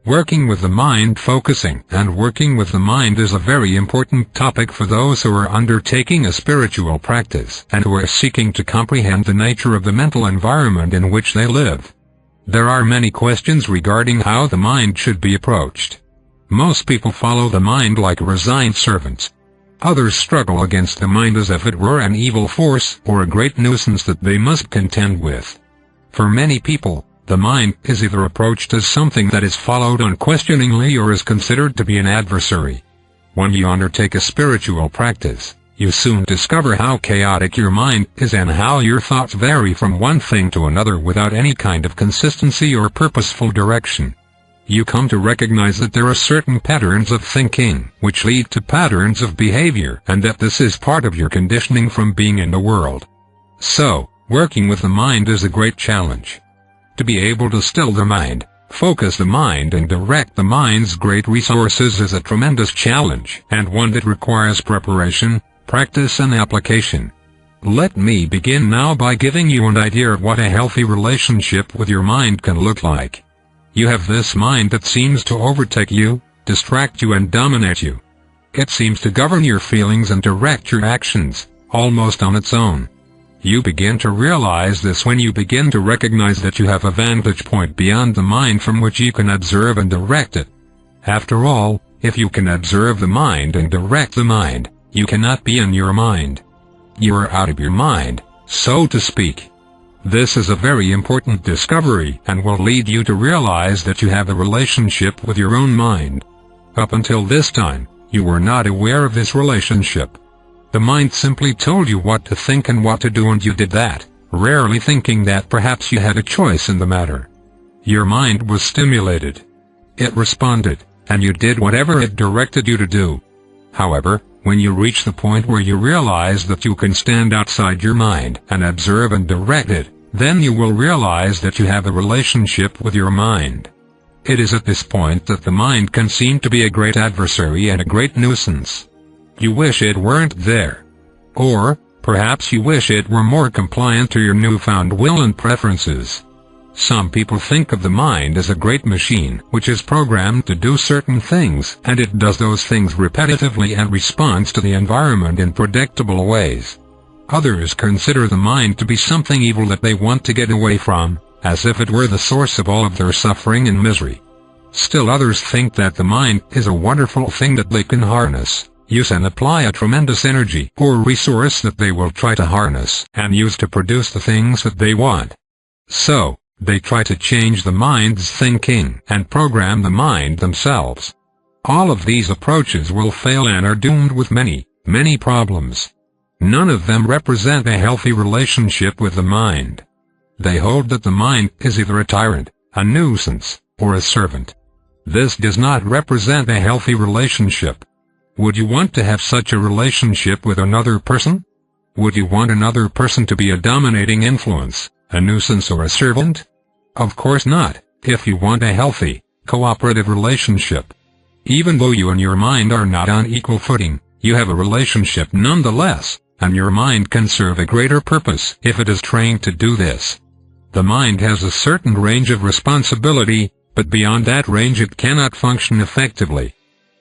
Working with the mind, focusing and working with the mind is a very important topic for those who are undertaking a spiritual practice and who are seeking to comprehend the nature of the mental environment in which they live. There are many questions regarding how the mind should be approached. Most people follow the mind like resigned servants. Others struggle against the mind as if it were an evil force or a great nuisance that they must contend with. For many people, the mind is either approached as something that is followed unquestioningly or is considered to be an adversary. When you undertake a spiritual practice, you soon discover how chaotic your mind is and how your thoughts vary from one thing to another without any kind of consistency or purposeful direction. You come to recognize that there are certain patterns of thinking which lead to patterns of behavior and that this is part of your conditioning from being in the world. So, working with the mind is a great challenge. To be able to still the mind, focus the mind and direct the mind's great resources is a tremendous challenge and one that requires preparation, practice and application. Let me begin now by giving you an idea of what a healthy relationship with your mind can look like. You have this mind that seems to overtake you, distract you and dominate you. It seems to govern your feelings and direct your actions, almost on its own. You begin to realize this when you begin to recognize that you have a vantage point beyond the mind from which you can observe and direct it. After all, if you can observe the mind and direct the mind, you cannot be in your mind. You are out of your mind, so to speak. This is a very important discovery and will lead you to realize that you have a relationship with your own mind. Up until this time, you were not aware of this relationship. The mind simply told you what to think and what to do and you did that, rarely thinking that perhaps you had a choice in the matter. Your mind was stimulated. It responded, and you did whatever it directed you to do. However, when you reach the point where you realize that you can stand outside your mind and observe and direct it, then you will realize that you have a relationship with your mind. It is at this point that the mind can seem to be a great adversary and a great nuisance. You wish it weren't there. Or, perhaps you wish it were more compliant to your newfound will and preferences. Some people think of the mind as a great machine which is programmed to do certain things, and it does those things repetitively and responds to the environment in predictable ways. Others consider the mind to be something evil that they want to get away from, as if it were the source of all of their suffering and misery. Still others think that the mind is a wonderful thing that they can harness, use and apply a tremendous energy or resource that they will try to harness and use to produce the things that they want. So, they try to change the mind's thinking and program the mind themselves. All of these approaches will fail and are doomed with many, many problems. None of them represent a healthy relationship with the mind. They hold that the mind is either a tyrant, a nuisance, or a servant. This does not represent a healthy relationship. Would you want to have such a relationship with another person? Would you want another person to be a dominating influence, a nuisance or a servant? Of course not, if you want a healthy, cooperative relationship. Even though you and your mind are not on equal footing, you have a relationship nonetheless, and your mind can serve a greater purpose if it is trained to do this. The mind has a certain range of responsibility, but beyond that range it cannot function effectively.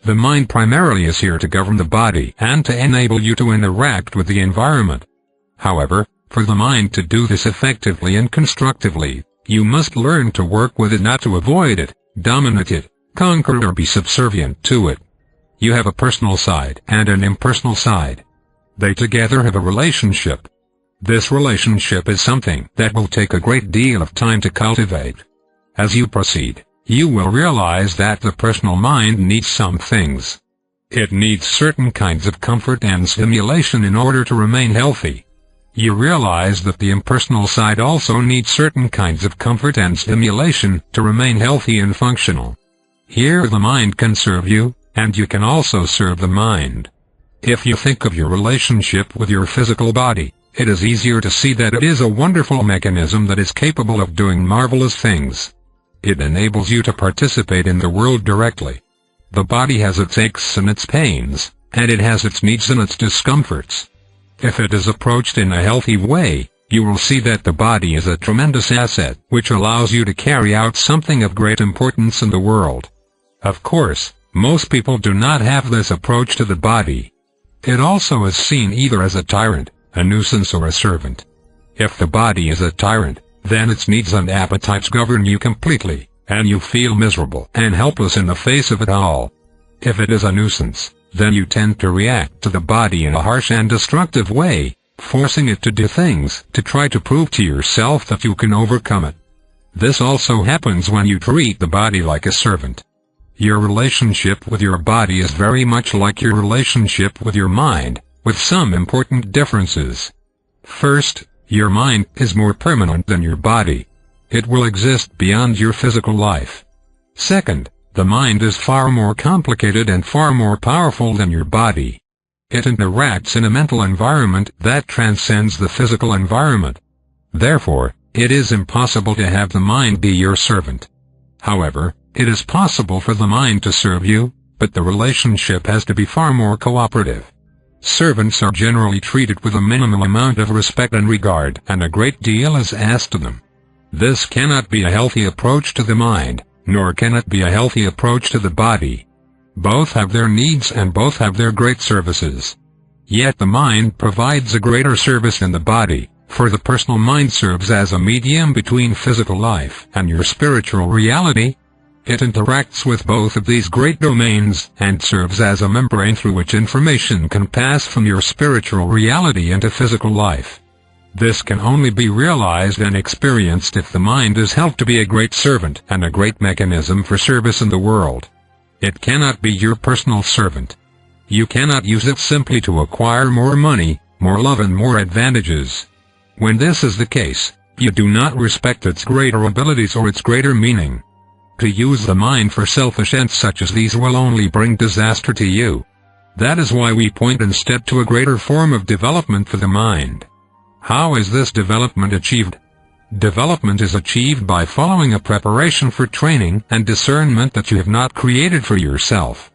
The mind primarily is here to govern the body and to enable you to interact with the environment. However, for the mind to do this effectively and constructively, you must learn to work with it, not to avoid it, dominate it, conquer it or be subservient to it. You have a personal side and an impersonal side. They together have a relationship. This relationship is something that will take a great deal of time to cultivate. As you proceed, you will realize that the personal mind needs some things. It needs certain kinds of comfort and stimulation in order to remain healthy. You realize that the impersonal side also needs certain kinds of comfort and stimulation to remain healthy and functional. Here the mind can serve you, and you can also serve the mind. If you think of your relationship with your physical body, it is easier to see that it is a wonderful mechanism that is capable of doing marvelous things. It enables you to participate in the world directly. The body has its aches and its pains, and it has its needs and its discomforts. If it is approached in a healthy way, you will see that the body is a tremendous asset which allows you to carry out something of great importance in the world. Of course, most people do not have this approach to the body. It also is seen either as a tyrant, a nuisance, or a servant. If the body is a tyrant, then its needs and appetites govern you completely, and you feel miserable and helpless in the face of it all. If it is a nuisance, then you tend to react to the body in a harsh and destructive way, forcing it to do things to try to prove to yourself that you can overcome it. This also happens when you treat the body like a servant. Your relationship with your body is very much like your relationship with your mind, with some important differences. First, your mind is more permanent than your body. It will exist beyond your physical life. Second, the mind is far more complicated and far more powerful than your body. It interacts in a mental environment that transcends the physical environment. Therefore, it is impossible to have the mind be your servant. However, it is possible for the mind to serve you, but the relationship has to be far more cooperative. Servants are generally treated with a minimal amount of respect and regard, and a great deal is asked of them. This cannot be a healthy approach to the mind, nor can it be a healthy approach to the body. Both have their needs and both have their great services. Yet the mind provides a greater service than the body, for the personal mind serves as a medium between physical life and your spiritual reality. It interacts with both of these great domains and serves as a membrane through which information can pass from your spiritual reality into physical life. This can only be realized and experienced if the mind is held to be a great servant and a great mechanism for service in the world. It cannot be your personal servant. You cannot use it simply to acquire more money, more love, and more advantages. When this is the case, you do not respect its greater abilities or its greater meaning. To use the mind for selfish ends such as these will only bring disaster to you. That is why we point instead to a greater form of development for the mind. How is this development achieved? Development is achieved by following a preparation for training and discernment that you have not created for yourself.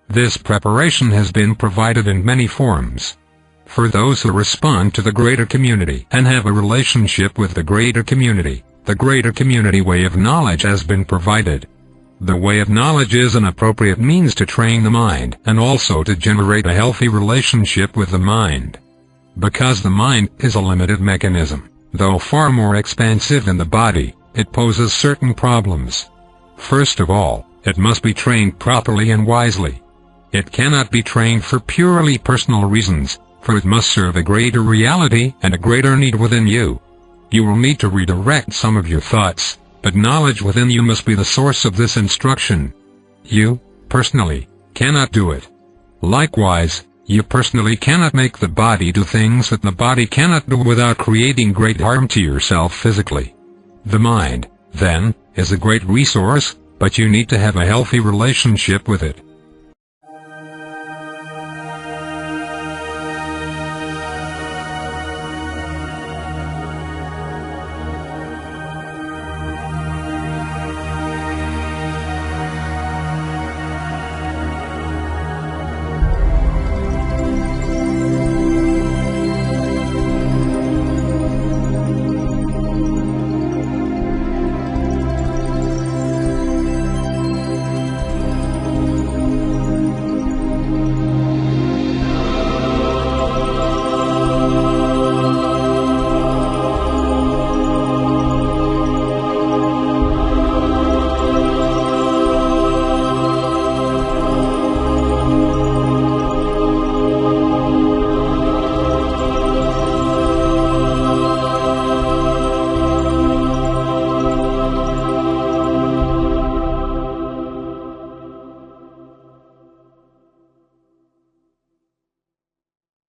This preparation has been provided in many forms. For those who respond to the greater community and have a relationship with the greater community way of knowledge has been provided. The way of knowledge is an appropriate means to train the mind and also to generate a healthy relationship with the mind. Because the mind is a limited mechanism, though far more expansive than the body, it poses certain problems. First of all, it must be trained properly and wisely. It cannot be trained for purely personal reasons, for it must serve a greater reality and a greater need within you. You will need to redirect some of your thoughts, but knowledge within you must be the source of this instruction. You, personally, cannot do it. Likewise, you personally cannot make the body do things that the body cannot do without creating great harm to yourself physically. The mind, then, is a great resource, but you need to have a healthy relationship with it.